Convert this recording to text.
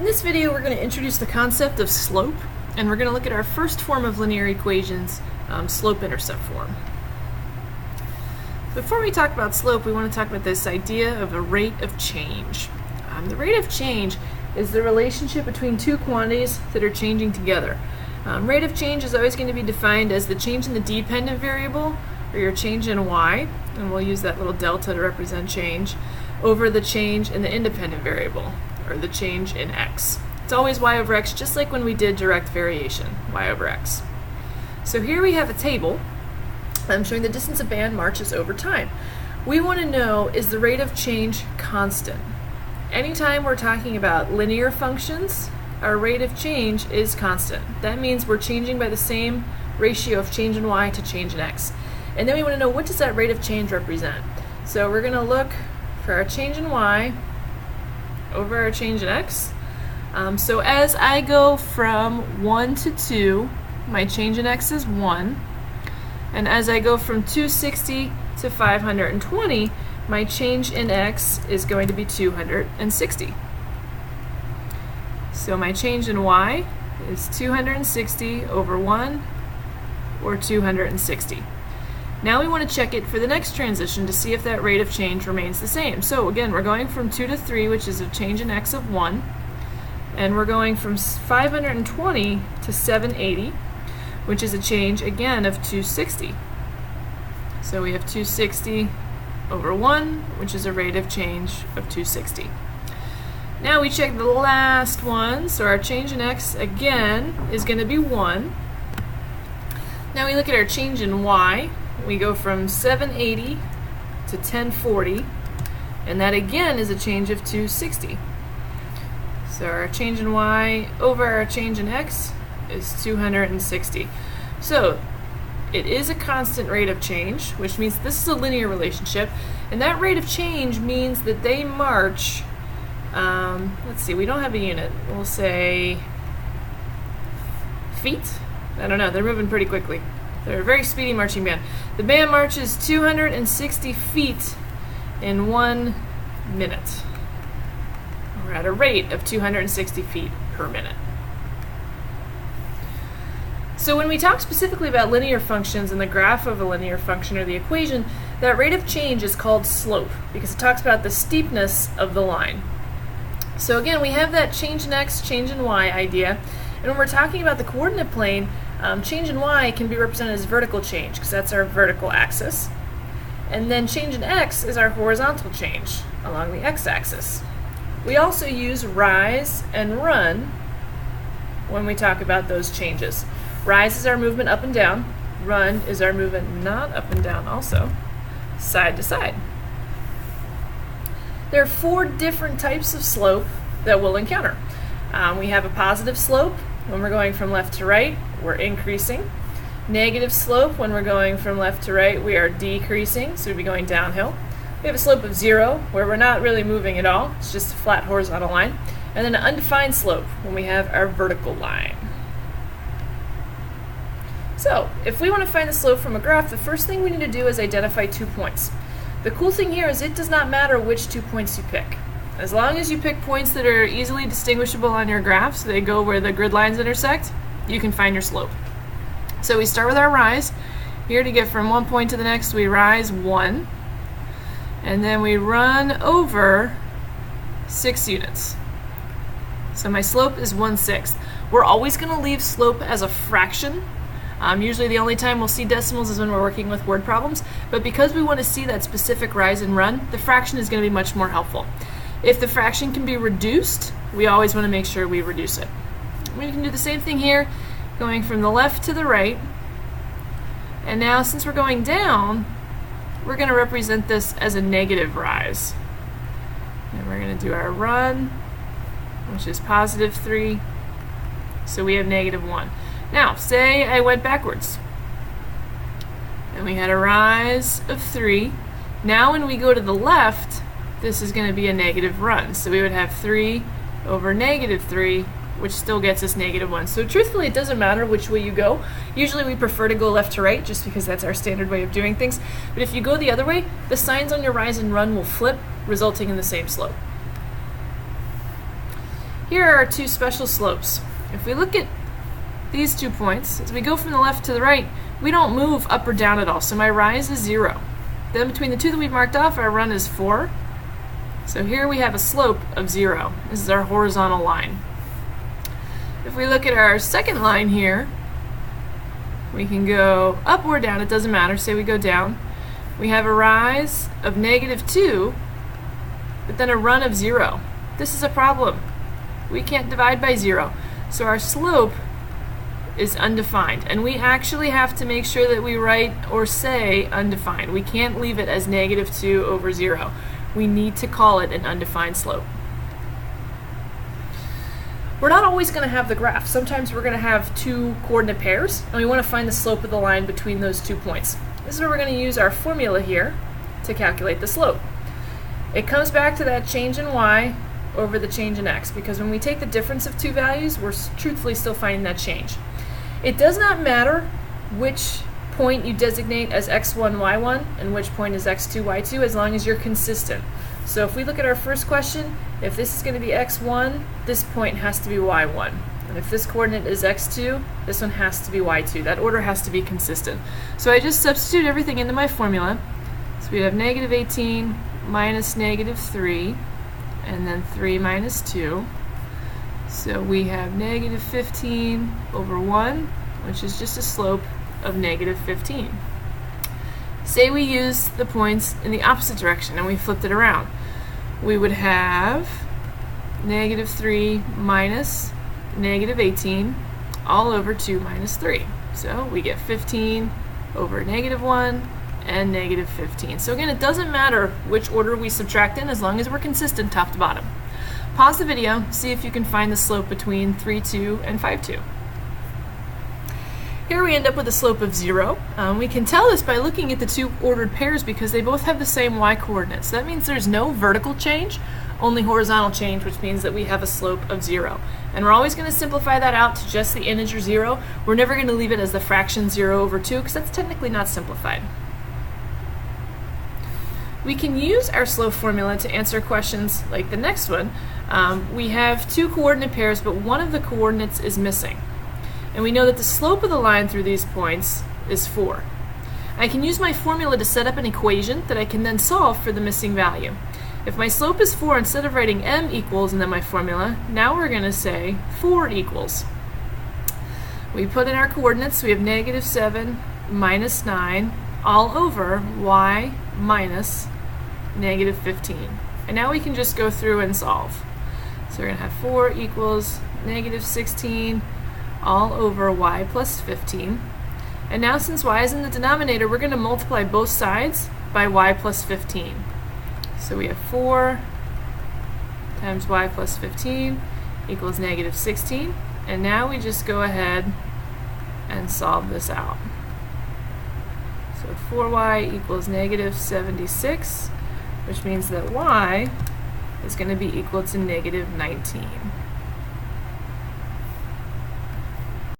In this video, we're going to introduce the concept of slope, and we're going to look at our first form of linear equations, slope-intercept form. Before we talk about slope, we want to talk about this idea of a rate of change. The rate of change is the relationship between two quantities that are changing together. Rate of change is always going to be defined as the change in the dependent variable, or your change in y, and we'll use that little delta to represent change, over the change in the independent variable, or the change in x. It's always y over x, just like when we did direct variation, y over x. So here we have a table showing the distance a band marches over time. We want to know, is the rate of change constant? Anytime we're talking about linear functions, our rate of change is constant. That means we're changing by the same ratio of change in y to change in x. And then we want to know, what does that rate of change represent? So we're going to look for our change in y over our change in x. So as I go from 1 to 2, my change in x is 1. And as I go from 260 to 520, my change in x is going to be 260. So my change in y is 260 over 1, or 260. Now we want to check it for the next transition to see if that rate of change remains the same. So again, we're going from 2 to 3, which is a change in x of 1, and we're going from 520 to 780, which is a change again of 260. So we have 260 over 1, which is a rate of change of 260. Now we check the last one, so our change in x again is going to be 1. Now we look at our change in y. We go from 780 to 1040, and that again is a change of 260. So our change in y over our change in x is 260. So it is a constant rate of change, which means this is a linear relationship, and that rate of change means that they march, let's see, we don't have a unit, we'll say feet? I don't know, they're moving pretty quickly. They're a very speedy marching band. The band marches 260 feet in 1 minute. We're at a rate of 260 feet per minute. So when we talk specifically about linear functions and the graph of a linear function or the equation, that rate of change is called slope because it talks about the steepness of the line. So again, we have that change in x, change in y idea. And when we're talking about the coordinate plane, change in y can be represented as vertical change because that's our vertical axis. And then change in x is our horizontal change along the x-axis. We also use rise and run when we talk about those changes. Rise is our movement up and down. Run is our movement not up and down also, side to side. There are 4 different types of slope that we'll encounter. We have a positive slope. When we're going from left to right, we're increasing. Negative slope, when we're going from left to right, we are decreasing, so we'd be going downhill. We have a slope of 0, where we're not really moving at all. It's just a flat horizontal line. And then an undefined slope, when we have our vertical line. So, if we want to find the slope from a graph, the first thing we need to do is identify 2 points. The cool thing here is it does not matter which 2 points you pick. As long as you pick points that are easily distinguishable on your graph, so they go where the grid lines intersect, you can find your slope. So we start with our rise. Here to get from one point to the next, we rise 1. And then we run over 6 units. So my slope is 1/6. We're always going to leave slope as a fraction. Usually the only time we'll see decimals is when we're working with word problems. But because we want to see that specific rise and run, the fraction is going to be much more helpful. If the fraction can be reduced, we always want to make sure we reduce it. We can do the same thing here, going from the left to the right. And now, since we're going down, we're going to represent this as a negative rise. And we're going to do our run, which is positive 3. So we have negative 1. Now, say I went backwards. And we had a rise of 3. Now when we go to the left, this is going to be a negative run. So we would have 3 over negative 3, which still gets us negative 1. So truthfully, it doesn't matter which way you go. Usually we prefer to go left to right just because that's our standard way of doing things. But if you go the other way, the signs on your rise and run will flip, resulting in the same slope. Here are our two special slopes. If we look at these 2 points, as we go from the left to the right, we don't move up or down at all, so my rise is 0. Then between the two that we've marked off, our run is 4. So here we have a slope of 0. This is our horizontal line. If we look at our second line here, we can go up or down, it doesn't matter. Say we go down. We have a rise of -2, but then a run of 0. This is a problem. We can't divide by 0. So our slope is undefined, and we actually have to make sure that we write or say undefined. We can't leave it as -2 over 0. We need to call it an undefined slope. We're not always going to have the graph. Sometimes we're going to have two coordinate pairs, and we want to find the slope of the line between those 2 points. This is where we're going to use our formula here to calculate the slope. It comes back to that change in y over the change in x, because when we take the difference of two values, we're truthfully still finding that change. It does not matter which point you designate as x1, y1, and which point is x2, y2, as long as you're consistent. So if we look at our first question, if this is going to be x1, this point has to be y1. And if this coordinate is x2, this one has to be y2. That order has to be consistent. So I just substitute everything into my formula. So we have -18 minus -3, and then 3 minus 2. So we have -15 over 1, which is just a slope of -15. Say we use the points in the opposite direction and we flipped it around. We would have -3 minus -18 all over 2 minus 3. So we get 15 over -1 and -15. So again, it doesn't matter which order we subtract in as long as we're consistent top to bottom. Pause the video, see if you can find the slope between 3,2 and 5,2. Here we end up with a slope of 0. We can tell this by looking at the two ordered pairs because they both have the same y coordinates. That means there's no vertical change, only horizontal change, which means that we have a slope of 0. And we're always going to simplify that out to just the integer 0. We're never going to leave it as the fraction 0 over 2 because that's technically not simplified. We can use our slope formula to answer questions like the next one. We have two coordinate pairs, but one of the coordinates is missing. And we know that the slope of the line through these points is 4. I can use my formula to set up an equation that I can then solve for the missing value. If my slope is 4, instead of writing m equals and then my formula, now we're going to say 4 equals. We put in our coordinates, we have -7 minus 9 all over y minus -15. And now we can just go through and solve. So we're going to have 4 equals -16 all over y plus 15. And now since y is in the denominator, we're going to multiply both sides by y plus 15. So we have 4 times y plus 15 equals -16. And now we just go ahead and solve this out. So 4y equals -76, which means that y is going to be equal to -19.